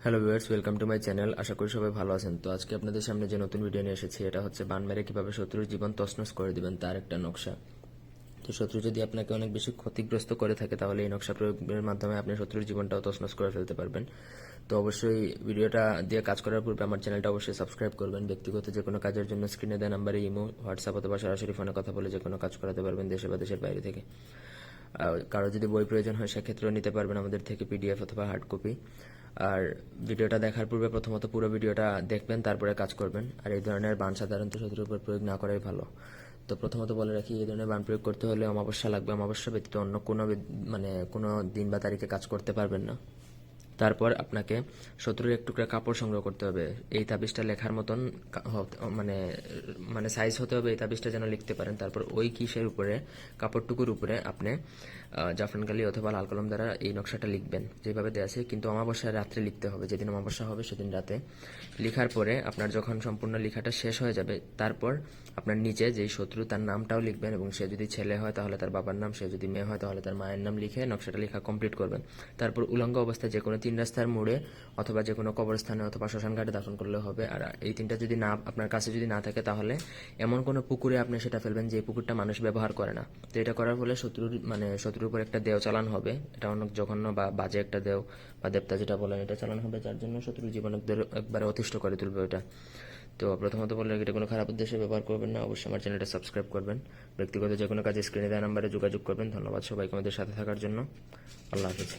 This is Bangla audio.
Hello viewers, welcome to my channel. আশা করি সবাই ভালো আছেন। তো আজকে আপনাদের সামনে যে নতুন ভিডিও নিয়ে এসেছি, এটা হচ্ছে বান মেরে কিভাবে শত্রুর জীবন তছনছ করে দিবেন তার একটা নকশা। তো শত্রু যদি আপনাকে অনেক বেশি ক্ষতিগ্রস্ত করে থাকে, তাহলে এই নকশা প্রয়োগের মাধ্যমে আপনি শত্রুর জীবনটাও তছনছ করে ফেলতে পারবেন। তো অবশ্যই ভিডিওটা দিয়ে কাজ করার পূর্বে আমার চ্যানেলটা অবশ্যই সাবস্ক্রাইব করবেন। ব্যক্তিগত যে কোনো কাজের জন্য স্ক্রিনে দেওয়া নাম্বারে ইমো, হোয়াটসঅ্যাপ অথবা সরাসরি ফোনে কথা বলে যে কোনো কাজ করাতে পারবেন, দেশে বা দেশের বাইরে থেকে। কারো যদি বই প্রয়োজন হয় সেক্ষেত্রেও নিতে পারবেন আমাদের থেকে, পিডিএফ অথবা হার্ড কপি। আর ভিডিওটা দেখার পূর্বে প্রথমত পুরো ভিডিওটা দেখবেন, তারপরে কাজ করবেন। আর এই ধরনের বান সাধারণত শত্রুর উপর প্রয়োগ না করাই ভালো। তো প্রথমত বলে রাখি, এই ধরনের বান প্রয়োগ করতে হলে অমাবস্যা লাগবে। অমাবস্যা ব্যতীত অন্য কোনো দিন বা তারিখে কাজ করতে পারবেন না। তারপর আপনাকে শত্রুর এক টুকরা কাপড় সংগ্রহ করতে হবে। এই তাবিজটা লেখার মতন মানে মানে সাইজ হতে হবে, এই তাবিজটা যেন লিখতে পারেন। তারপর ওই কিসের উপরে, কাপড়টুকুর উপরে আপনি জাফরান কালি অথবা লাল কলম দ্বারা এই নকশাটা লিখবেন যেভাবে দেওয়া আছে। কিন্তু অমাবস্যার রাত্রে লিখতে হবে, যেদিন অমাবস্যা হবে সেদিন রাতে। লিখার পরে আপনার যখন সম্পূর্ণ লেখাটা শেষ হয়ে যাবে, তারপর আপনার নিচে যেই শত্রু তার নামটাও লিখবেন, এবং সে যদি ছেলে হয় তাহলে তার বাবার নাম, সে যদি মেয়ে হয় তাহলে তার মায়ের নাম লিখে নকশাটা লেখা কমপ্লিট করবেন। তারপর উলঙ্গ অবস্থায় যে কোনো 3 রাস্তার মোড়ে অথবা যে কোনো কবরস্থানে অথবা শ্মশান ঘাটে দাফন করলে হবে। আর এই 3টা যদি না আপনার কাছে যদি না থাকে, তাহলে এমন কোনো পুকুরে আপনি সেটা ফেলবেন যে পুকুরটা মানুষ ব্যবহার করে না। তো এটা করার ফলে শত্রুর উপর একটা দেও চালান হবে। এটা অনেক জঘন্য বা বাজে একটা দেও বা দেবতা যেটা বলেন, এটা চালান হবে, যার জন্য শত্রুর জীবন একবারে অতিষ্ঠ করে তুলবে ওটা। তো প্রথমত বললে এটা কোনো খারাপ উদ্দেশ্যে ব্যবহার করবেন না। অবশ্যই আমার চ্যানেলটা সাবস্ক্রাইব করবেন। ব্যক্তিগত যে কোনো কাজে স্ক্রিনে দেওয়া নাম্বারে যোগাযোগ করবেন। ধন্যবাদ সবাইকে আমাদের সাথে থাকার জন্য। আল্লাহ হাফেজ।